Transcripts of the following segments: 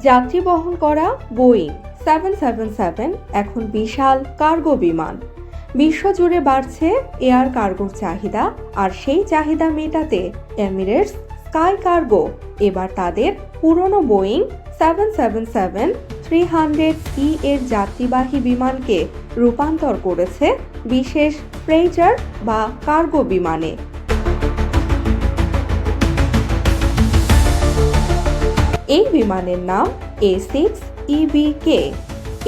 যাত্রী বহন করা বোয়িং 777 এখন বিশাল কার্গো বিমান। বিশ্বজুড়ে বাড়ছে এয়ার কার্গোর চাহিদা, আর সেই চাহিদা মেটাতে এমিরেটস স্কাই কার্গো এবার তাদের পুরনো বোয়িং 777-300 এর যাত্রীবাহী বিমানকে রূপান্তর করেছে বিশেষ ফ্রেইটার বা কার্গো বিমানে। এই বিমানের নাম A6EBK।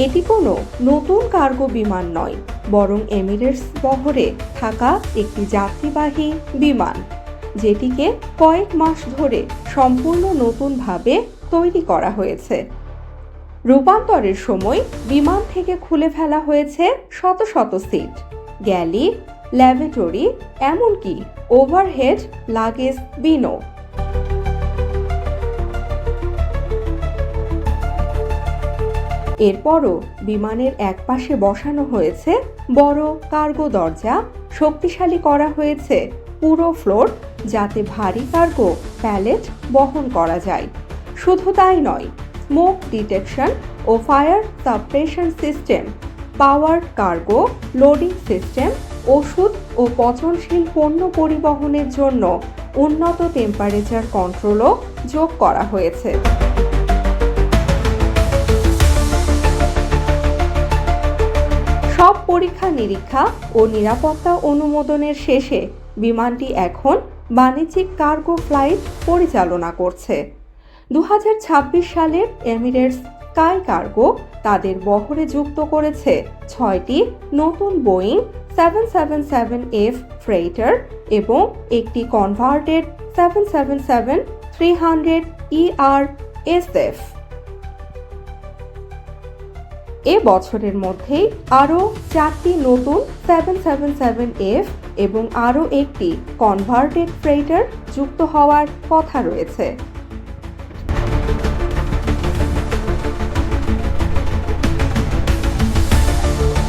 এটি কোনো নতুন কার্গো বিমান নয়, বরং এমিরেটস বহরে থাকা একটি যাত্রীবাহী বিমান, যেটিকে কয়েক মাস ধরে সম্পূর্ণ নতুনভাবে তৈরি করা হয়েছে। রূপান্তরের সময় বিমান থেকে খুলে ফেলা হয়েছে শত শত সিট, গ্যালি, ল্যাবরেটরি, এমনকি ওভারহেড লাগেজ বিনও। এরপরও বিমানের একপাশে বসানো হয়েছে বড় কার্গো দরজা, শক্তিশালী করা হয়েছে পুরো ফ্লোর, যাতে ভারী কার্গো প্যালেট বহন করা যায়। শুধু তাই নয়, স্মোক ডিটেকশন ও ফায়ার সাপ্রেশন সিস্টেম, পাওয়ার কার্গো লোডিং সিস্টেম, ওষুধ ও পচনশীল পণ্য পরিবহনের জন্য উন্নত টেম্পারেচার কন্ট্রোলও যোগ করা হয়েছে। সব পরীক্ষা নিরীক্ষা ও নিরাপত্তা অনুমোদনের শেষে বিমানটি এখন বাণিজ্যিক কার্গো ফ্লাইট পরিচালনা করছে। 2026 সালে এমিরেটস স্কাই কার্গো তাদের বহরে যুক্ত করেছে 6টি নতুন বোয়িং 777F ফ্রেইটার এবং একটি কনভার্টেড 777-300 SF। এ বছরের মধ্যেই আরও 4টি নতুন 777F এবং আরও একটি কনভার্টেড ফ্রেইটার যুক্ত হওয়ার কথা রয়েছে।